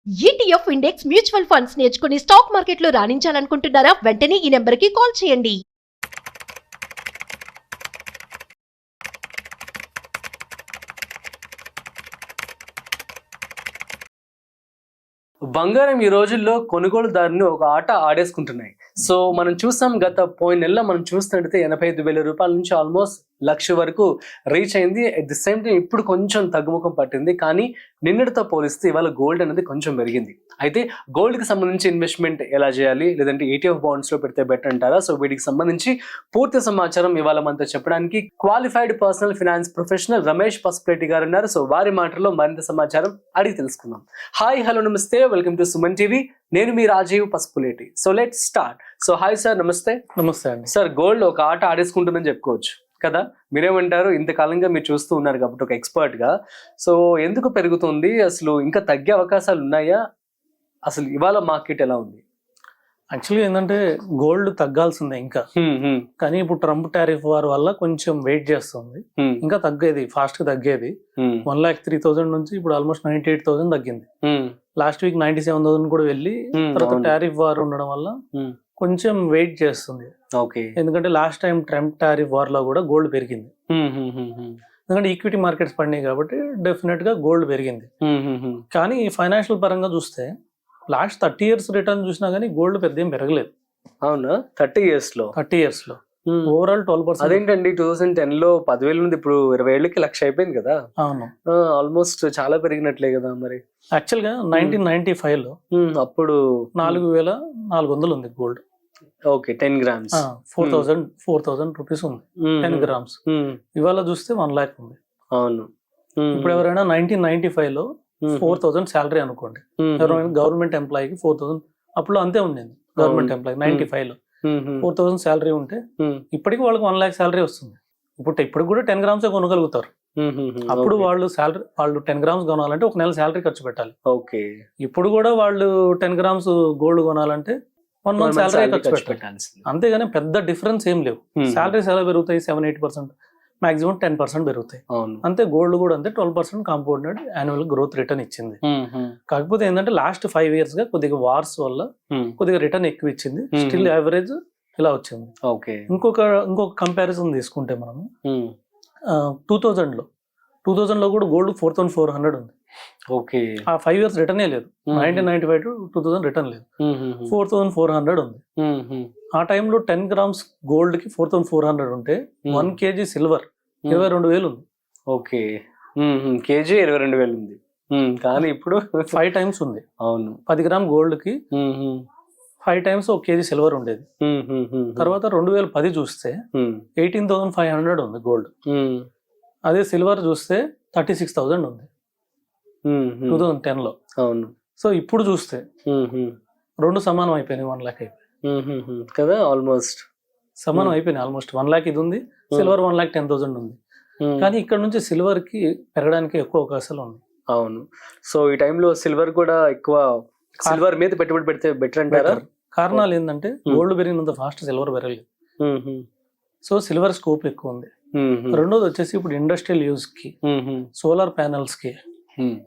ETF index mutual funds నేర్చుకుని stock మార్కెట్లో రాణించాలనుకుంటున్నారా? వెంటనే ఈ నెంబర్కి కాల్ చేయండి. బంగారం ఈ రోజుల్లో కొనుగోలుదారుని ఒక ఆట ఆడేసుకుంటున్నాయి. సో మనం చూసాం, గత పోయిన నెలలో మనం చూస్తున్నట్టయితే 85,000 రూపాయల నుంచి ఆల్మోస్ట్ 1,00,000 వరకు రీచ్ అయింది. అట్ ది సేమ్ టైం ఇప్పుడు కొంచెం తగ్గుముఖం పట్టింది. కానీ నిన్నటితో పోలిస్తే ఇవాళ గోల్డ్ అనేది కొంచెం పెరిగింది. అయితే గోల్డ్కి సంబంధించి ఇన్వెస్ట్మెంట్ ఎలా చేయాలి, లేదంటే ETF బాండ్స్లో పెడితే బెటర్ అంటారా? సో వీటికి సంబంధించి పూర్తి సమాచారం ఇవాళ మనతో చెప్పడానికి qualified personal finance professional Ramesh Pasupuleti garu ఉన్నారు. సో వారి మాటల్లో మరింత సమాచారం అడిగి తెలుసుకుందాం. హాయ్, హలో, నమస్తే, వెల్కమ్ టు సుమన్ టీవీ. నేను మీ Rajeev Pasupuleti. So let's start. So hi sir, నమస్తే. నమస్తే అండి. సార్, గోల్డ్ ఒక ఆట ఆడేసుకుంటుందని చెప్పుకోవచ్చు కదా, మీరేమంటారు? ఇంతకాలంగా మీరు చూస్తూ ఉన్నారు కాబట్టి ఒక ఎక్స్పర్ట్ గా. సో ఎందుకు పెరుగుతుంది, అసలు ఇంకా తగ్గే అవకాశాలు ఉన్నాయా, అసలు ఇవాళ మార్కెట్ ఎలా ఉంది? యాక్చువల్గా ఏంటంటే గోల్డ్ తగ్గాల్సిందే ఇంకా, కానీ ఇప్పుడు ట్రంప్ టారిఫ్ వార్ వల్ల కొంచెం వెయిట్ చేస్తుంది. ఇంకా తగ్గేది, ఫాస్ట్ గా తగ్గేది. 1,03,000 నుంచి ఇప్పుడు ఆల్మోస్ట్ 98,000 తగ్గింది. లాస్ట్ వీక్ 97,000 కూడా వెళ్ళి తర్వాత టారిఫ్ వార్ ఉండడం వల్ల కొంచెం వెయిట్ చేస్తుంది. ఎందుకంటే last time Trump tariff war లో కూడా గోల్డ్ పెరిగింది. ఎందుకంటే ఈక్విటీ మార్కెట్స్ పడినాయి కాబట్టి డెఫినెట్ గా గోల్డ్ పెరిగింది. కానీ ఫైనాన్షియల్ పరంగా చూస్తే లాస్ట్ 30 years రిటర్న్ చూసినా కానీ గోల్డ్ పెద్ద ఏం పెరగలేదు. అవునా? 30 years లో ఓవరాల్ 12%. అదేంటండి, 2010 లో 10,000 నుండి ఇప్పుడు 20,000కి 1,00,000 అయిపోయింది కదా. అవును, ఆల్మోస్ట్ చాలా పెరిగినట్లే కదా మరి. యాక్చువల్ గా 1995 లో అప్పుడు 4,400 ఉంది గోల్డ్. ఓకే, 10 grams 4,000 రూపీస్ ఉంది 10 grams. ఇవాళ చూస్తే 1 lakh ఉంది. అవును. ఇప్పుడు ఎవరైనా 1995 లో 4,000 శాలరీ అనుకోండి, ఎవరైనా గవర్నమెంట్ ఎంప్లాయీకి 4,000 అప్పుడు అంతే ఉండేది. గవర్నమెంట్ ఎంప్లాయీ 95 లో 4,000 శాలరీ ఉంటే ఇప్పటికి వాళ్ళకి 1 lakh శాలరీ వస్తుంది. ఇప్పుడు కూడా 10 grams కొనగలుగుతారు. అప్పుడు వాళ్ళు 10 grams కొనాలంటే ఒక నెల శాలరీ ఖర్చు పెట్టాలి. ఓకే. ఇప్పుడు కూడా వాళ్ళు 10 grams గోల్డ్ కొనాలంటే 1 month శాలరీ ఖర్చు పెట్టాలి. అంతేగాని పెద్ద డిఫరెన్స్ ఏం లేవు. శాలరీస్ ఎలా పెరుగుతాయి? 7-8%, మాక్సిమం 10% పెరుగుతాయి. అంతే గోల్డ్ కూడా అంతే 12% కాంపౌండెడ్ యాన్యువల్ గ్రోత్ రిటర్న్ ఇచ్చింది. కాకపోతే ఏంటంటే లాస్ట్ 5 years గా కొద్దిగా వార్స్ వల్ల కొద్దిగా రిటర్న్ ఎక్కువ ఇచ్చింది. స్టిల్ యావరేజ్ ఇలా వచ్చింది. ఇంకొక కంపారిజన్ తీసుకుంటే మనము 2000 లో కూడా గోల్డ్ 4,400 ఉంది. ఓకే. ఆ 5 years రిటర్నే లేదు. 1995 to 2000 రిటర్న్ లేదు. 4,400 ఉంది. ఆ టైంలో 10 grams గోల్డ్ కి 4,400 ఉంటే 1 kg సిల్వర్ 22,000 ఉంది. ఓకే. కేజీ 22,000 ఉంది. కానీ ఇప్పుడు 5 times ఉంది. అవును. 10 గ్రామ్ గోల్డ్ కి 5 times 1 kg సిల్వర్ ఉండేది. తర్వాత 2010 చూస్తే 18,500 ఉంది గోల్డ్. అదే సిల్వర్ చూస్తే 36,000 ఉంది 2010 లో. అవును. సో ఇప్పుడు చూస్తే రెండు సమానం అయిపోయినాయి. 1 lakh అయిపోయి కదా, ఆల్మోస్ట్ సమానం అయిపోయినాయి. ఆల్మోస్ట్ 1 lakh ఇది ఉంది, సిల్వర్ 1,10,000 ఉంది. కానీ ఇక్కడ నుంచి సిల్వర్ కి పెరగడానికి ఎక్కువ అవకాశాలు ఉన్నాయి. అవును. సో ఈ టైంలో సిల్వర్ కూడా ఎక్కువ, సిల్వర్ మీద పెట్టుబడి పెడితే బెటర్ అంటారా? కారణాలు ఏంటంటే గోల్డ్ పెరిగినంత ఫాస్ట్ సిల్వర్ పెరగలేదు. సో సిల్వర్ స్కోప్ ఎక్కువ ఉంది. రెండోది వచ్చేసి ఇప్పుడు ఇండస్ట్రియల్ యూజ్ కి, సోలార్ ప్యానల్స్ కి,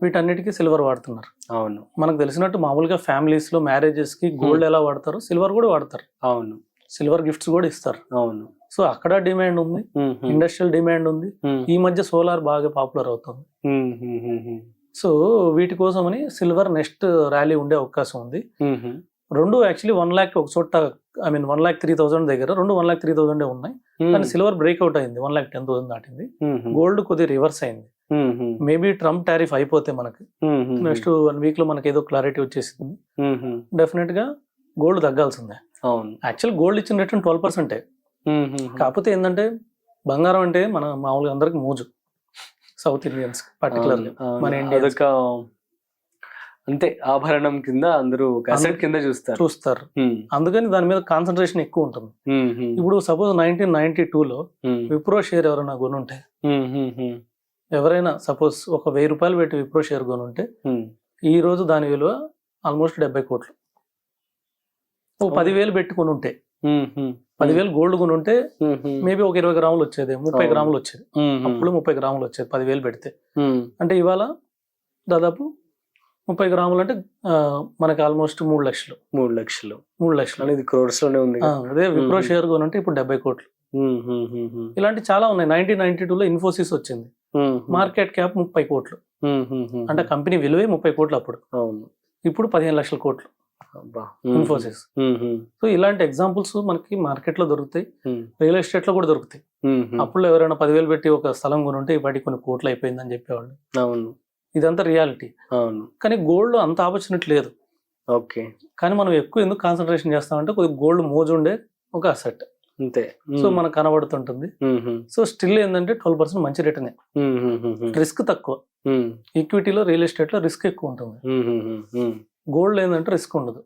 వీటన్నిటికీ సిల్వర్ వాడుతున్నారు. అవును. మనకు తెలిసినట్టు మామూలుగా ఫ్యామిలీస్ లో మ్యారేజెస్ కి గోల్డ్ ఎలా వాడతారు, సిల్వర్ కూడా వాడతారు. అవును. సిల్వర్ గిఫ్ట్స్ కూడా ఇస్తారు. అవును. సో అక్కడ డిమాండ్ ఉంది, ఇండస్ట్రియల్ డిమాండ్ ఉంది. ఈ మధ్య సోలార్ బాగా పాపులర్ అవుతుంది. సో వీటి కోసమని సిల్వర్ నెక్స్ట్ ర్యాలీ ఉండే అవకాశం ఉంది. రెండు యాక్చువల్లీ 1 lakh ఒక చోట, 1,03,000 దగ్గర 1,03,000 ఉన్నాయి. కానీ సిల్వర్ బ్రేక్అవుట్ అయింది, 1,10,000 దాటింది. గోల్డ్ కొద్దిగా రివర్స్ అయింది. మేబీ ట్రంప్ టారిఫ్ అయిపోతే మనకి నెక్స్ట్ 1 week లో మనకి ఏదో క్లారిటీ వచ్చేసింది. డెఫినెట్ గా గోల్డ్ తగ్గాల్సిందే. యాక్చువల్ గోల్డ్ ఇచ్చిన రిటర్న్ 12%. కాకపోతే ఏంటంటే బంగారం అంటే మన మామూలుగా అందరికి మోజు, సౌత్ ఇండియన్స్ పర్టికులర్లీ మన ఇండియా అంతే, ఆభరణం కింద అందరూ అసెట్ కింద చూస్తారు. అందుకని దాని మీద కాన్సన్ట్రేషన్ ఎక్కువ ఉంటుంది. ఇప్పుడు సపోజ్ 1992 లో విప్రో షేర్ ఎవరైనా కొనుంటే, ఎవరైనా సపోజ్ ఒక 1,000 రూపాయలు పెట్టి విప్రో షేర్ కొనుంటే ఈ రోజు దాని విలువ ఆల్మోస్ట్ 70 కోట్లు. 10,000 పెట్టి కొనుంటే, 10,000 గోల్డ్ కొనుంటే మేబీ ఒక 20 గ్రాములు వచ్చేది, 30 గ్రాములు వచ్చేది. అప్పుడు 30 గ్రాములు వచ్చేది 10,000 పెడితే. అంటే ఇవాళ దాదాపు 30 గ్రాములు అంటే మనకి ఆల్మోస్ట్ 3 లక్షలు 3 లక్షలు 3 లక్షలు అనేది క్రోర్స్ లోనే ఉంది అదే విప్రో షేర్ కొనంటే ఇప్పుడు 70 కోట్లు. ఇలాంటి చాలా ఉన్నాయి. 1992లో ఇన్ఫోసిస్ వచ్చింది, మార్కెట్ క్యాప్ 30 కోట్లు, అంటే కంపెనీ విలువే 30 కోట్లు అప్పుడు. అవును, ఇప్పుడు 15 లక్షల కోట్లు ఇన్ఫోసిస్. సో ఇలాంటి ఎగ్జాంపుల్స్ మనకి మార్కెట్ లో దొరుకుతాయి, రియల్ ఎస్టేట్ లో కూడా దొరుకుతాయి. అప్పుడు ఎవరైనా 10,000 పెట్టి ఒక స్థలం కొనుంటే ఇప్పటికి కొన్ని కోట్లు అయిపోయిందని చెప్పేవాళ్ళు. అవును, ఇదంతా రియాలిటీ. అవును, కానీ గోల్డ్ అంత ఆపర్చునిటీ లేదు. ఓకే, కానీ మనం ఎక్కువ ఎందుకు కాన్సన్ట్రేషన్ చేస్తామంటే కొద్దిగా గోల్డ్ మోజు ఉండే ఒక అసెట్, అంతే. సో మనకు కనబడుతుంటుంది. సో స్టిల్ ఏంటంటే 12% మంచి రిటర్న్, రిస్క్ తక్కువ. ఈక్విటీలో రియల్ ఎస్టేట్ లో రిస్క్ ఎక్కువ ఉంటుంది, గోల్డ్ ఏంటంటే రిస్క్ ఉండదు.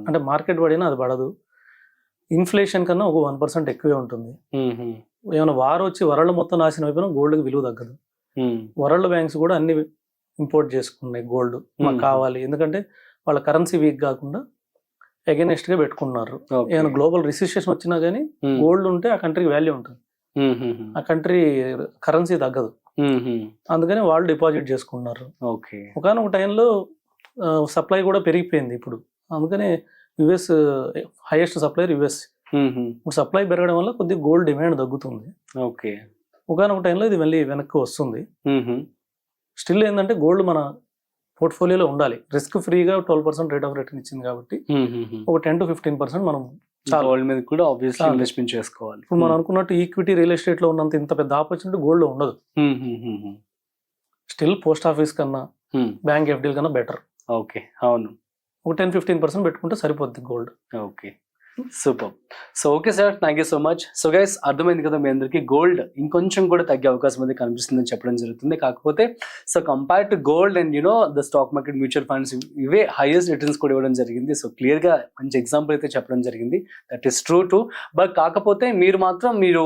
అంటే మార్కెట్ పడినా అది పడదు, ఇన్ఫ్లేషన్ కన్నా ఒక 1% ఎక్కువే ఉంటుంది. ఏమైనా వార్ వచ్చి వరల్డ్ మొత్తం నాశనం అయిపోయినా గోల్డ్కి విలువ తగ్గదు. వరల్డ్ బ్యాంక్స్ కూడా అన్ని ఇంపోర్ట్ చేసుకున్నాయి గోల్డ్, మాకు కావాలి, ఎందుకంటే వాళ్ళ కరెన్సీ వీక్ కాకుండా అగెనెస్ట్ గా పెట్టుకున్నారు. ఏమైనా గ్లోబల్ రిసిషన్ వచ్చినా గానీ గోల్డ్ ఉంటే ఆ కంట్రీకి వాల్యూ ఉంటుంది, ఆ కంట్రీ కరెన్సీ తగ్గదు, అందుకని వాళ్ళు డిపాజిట్ చేసుకున్నారు. ఒకనొక టైంలో సప్లై కూడా పెరిగిపోయింది ఇప్పుడు, అందుకనే యుఎస్ హైయెస్ట్ సప్లైర్ యుఎస్. ఇప్పుడు సప్లై పెరగడం వల్ల కొద్దిగా గోల్డ్ డిమాండ్ తగ్గుతుంది. ఒకనొక టైంలో ఇది మళ్ళీ వెనక్కి వస్తుంది. స్టిల్ ఏంటంటే గోల్డ్ మన పోర్ట్ఫోలియోలో ఉండాలి. రిస్క్ ఫ్రీగా 12% రేట్ ఆఫ్ రిటర్న్ ఇచ్చింది కాబట్టి ఒక 10 to 15% మనం గోల్డ్ మీద కూడా ఆబ్వియస్లీ ఇన్వెస్ట్మెంట్ చేసుకోవాలి. ఇప్పుడు మనం అనుకున్నట్టు ఈక్విటీ రియల్ ఎస్టేట్ లో ఉన్నంత ఇంత పెద్ద ఆపర్చునిటీ గోల్డ్ లో ఉండదు. స్టిల్ పోస్ట్ ఆఫీస్ కన్నా బ్యాంక్ ఎఫ్డీల కన్నా బెటర్. ఓకే, అవును, ఒక 10-15% పెట్టుకుంటే సరిపోద్ది gold. Okay, super. So okay sir, thank you so much. So guys, అర్థమైంది కదా మీ అందరికీ, గోల్డ్ ఇంకొంచెం కూడా తగ్గే అవకాశం అయితే కనిపిస్తుందని చెప్పడం జరుగుతుంది. కాకపోతే so compare to gold and the stock market, mutual funds, ఇవే హైయెస్ట్ రిటర్న్స్ కూడా ఇవ్వడం జరిగింది. సో క్లియర్ గా మంచి ఎగ్జాంపుల్ అయితే చెప్పడం జరిగింది, that is true to. But కాకపోతే మీరు మాత్రం మీరు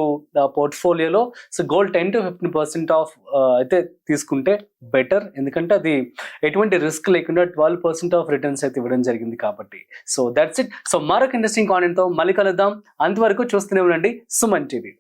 పోర్ట్ఫోలియోలో సో గోల్డ్ 10 to 15% ఆఫ్ అయితే తీసుకుంటే బెటర్, ఎందుకంటే అది ఎటువంటి రిస్క్ లేకుండా 12% ఆఫ్ రిటర్న్స్ అయితే ఇవ్వడం జరిగింది కాబట్టి. So that's it. సో మరొక ఇంట్రెస్టింగ్ కాంటెంట్ తో మళ్ళీ కలుద్దాం. అంతవరకు చూస్తూనే ఉండండి సుమన్ టీవీ.